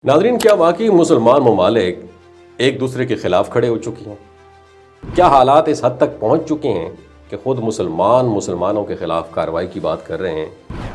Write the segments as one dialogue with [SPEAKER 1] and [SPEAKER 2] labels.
[SPEAKER 1] नाज़रीन, क्या वाकई मुसलमान ममालिक एक दूसरे के खिलाफ खड़े हो चुकी हैं? क्या हालात इस हद तक पहुंच चुके हैं कि खुद मुसलमानों के खिलाफ कार्रवाई की बात कर रहे हैं?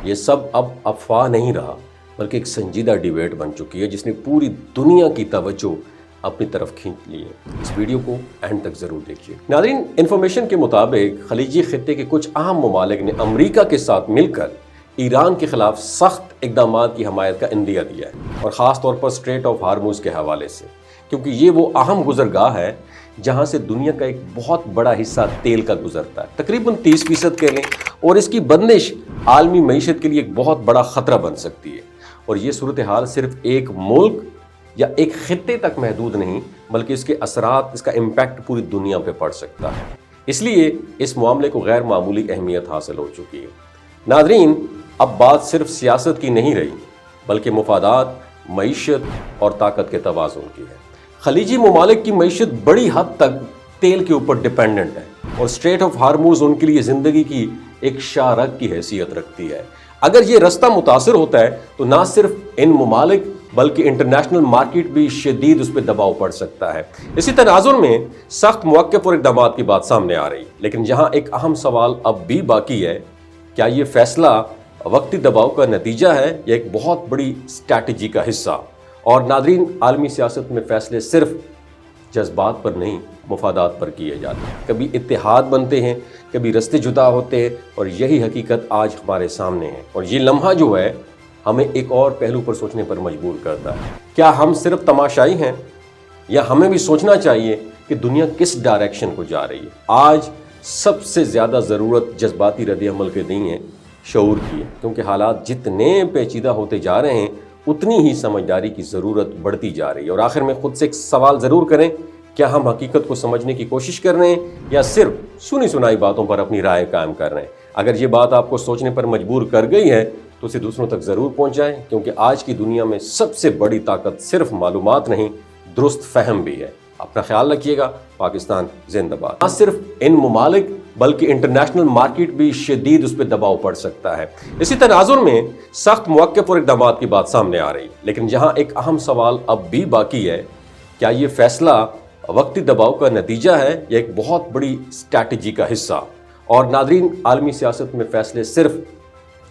[SPEAKER 1] ये सब अब अफवाह नहीं रहा, बल्कि एक संजीदा डिबेट बन चुकी है जिसने पूरी दुनिया की तवज्जो अपनी तरफ खींच ली है। इस वीडियो को एंड तक ज़रूर देखिए। नाज़रीन, इंफॉर्मेशन के मुताबिक खलीजी खित्ते के कुछ अहम ममालिक ने अमरीका के साथ मिलकर ईरान के खिलाफ सख्त इक़दामात की हमायत का इंदिया दिया है, और ख़ास तौर पर स्ट्रेट ऑफ हार्मूज़ के हवाले से, क्योंकि ये वो अहम गुज़रगाह है जहाँ से दुनिया का एक बहुत बड़ा हिस्सा तेल का गुजरता है, तकरीबन 30% कह लें, और इसकी बंदिश आलमी मईशत के लिए एक बहुत बड़ा ख़तरा बन सकती है। और ये सूरत हाल सिर्फ एक मुल्क या एक खित्ते तक महदूद नहीं, बल्कि इसके असरात, इसका इम्पैक्ट पूरी दुनिया पर पड़ सकता है। इसलिए इस मामले को गैर मामूली अहमियत हासिल हो चुकी है। नाज़रीन, अब बात सिर्फ सियासत की नहीं रही, बल्कि मुफादात, मईशत और ताकत के तवाज़ुन की है। खलीजी ममालिक की मईशत बड़ी हद तक तेल के ऊपर डिपेंडेंट है, और स्ट्रेट ऑफ हार्मूज़ उनके लिए ज़िंदगी की एक शाहरग की हैसियत रखती है। अगर ये रास्ता मुतासर होता है तो ना सिर्फ इन ममालिक बल्कि इंटरनेशनल मार्केट भी शदीद उस पर दबाव पड़ सकता है। इसी तनाजुर में सख्त मौक़िफ़ और इक़दामात की बात सामने आ रही है, लेकिन जहाँ एक अहम सवाल अब भी बाकी है, क्या ये फैसला वक्ती दबाव का नतीजा है या एक बहुत बड़ी स्ट्रैटेजी का हिस्सा? और नाज़रीन, आलमी सियासत में फ़ैसले सिर्फ जज्बात पर नहीं, मुफादात पर किए जाते हैं। कभी इत्तेहाद बनते हैं, कभी रस्ते जुदा होते हैं, और यही हकीकत आज हमारे सामने है। और ये लम्हा जो है हमें एक और पहलू पर सोचने पर मजबूर करता है। क्या हम सिर्फ तमाशाई हैं, या हमें भी सोचना चाहिए कि दुनिया किस डायरेक्शन को जा रही है? आज सबसे ज़्यादा ज़रूरत जज्बाती रद्द-ए-अमल की नहीं है, शऊर की है, क्योंकि हालात जितने पेचीदा होते जा रहे हैं उतनी ही समझदारी की ज़रूरत बढ़ती जा रही है। और आखिर में ख़ुद से एक सवाल ज़रूर करें, क्या हम हकीकत को समझने की कोशिश कर रहे हैं या सिर्फ सुनी सुनाई बातों पर अपनी राय कायम कर रहे हैं? अगर ये बात आपको सोचने पर मजबूर कर गई है तो उसे दूसरों तक ज़रूर पहुँचाएँ, क्योंकि आज की दुनिया में सबसे बड़ी ताकत सिर्फ मालूमात नहीं, दुरुस्त फहम भी है। अपना ख्याल रखिएगा। पाकिस्तान जिंदाबाद। ना सिर्फ इन ममालिक बल्कि इंटरनेशनल मार्केट भी शदीद उस पर दबाव पड़ सकता है। इसी तनाजुर में सख्त मौक़िफ़ और इक़दामात की बात सामने आ रही है, लेकिन जहाँ एक अहम सवाल अब भी बाकी है, क्या ये फैसला वक्ती दबाव का नतीजा है या एक बहुत बड़ी स्ट्रैटेजी का हिस्सा? और नाज़रीन, आलमी सियासत में फ़ैसले सिर्फ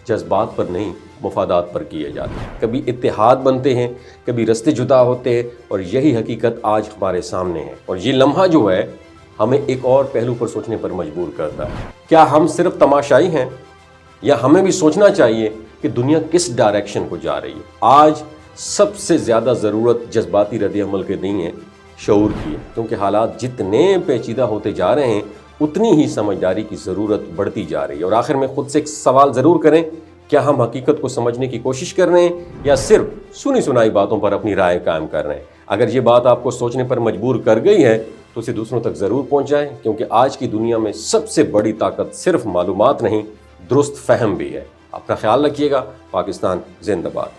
[SPEAKER 1] जज्बात पर नहीं, मुफादात पर किए जाते हैं। कभी इत्तेहाद बनते हैं, कभी रस्ते जुदा होते हैं, और यही हकीकत आज हमारे सामने है। और ये लम्हा जो है हमें एक और पहलू पर सोचने पर मजबूर करता है। क्या हम सिर्फ तमाशाई हैं, या हमें भी सोचना चाहिए कि दुनिया किस डायरेक्शन को जा रही है? आज सबसे ज़्यादा ज़रूरत जज्बाती रद्द-ए-अमल की नहीं है, शऊर की है, क्योंकि हालात जितने पेचीदा होते जा रहे हैं उतनी ही समझदारी की ज़रूरत बढ़ती जा रही है। और आखिर में ख़ुद से एक सवाल ज़रूर करें, क्या हम हकीकत को समझने की कोशिश कर रहे हैं या सिर्फ सुनी सुनाई बातों पर अपनी राय कायम कर रहे हैं? अगर ये बात आपको सोचने पर मजबूर कर गई है तो उसे दूसरों तक ज़रूर पहुँचाएँ, क्योंकि आज की दुनिया में सबसे बड़ी ताकत सिर्फ मालूमात नहीं, दुरुस्त फहम भी है। अपना ख्याल रखिएगा। पाकिस्तान जिंदाबाद।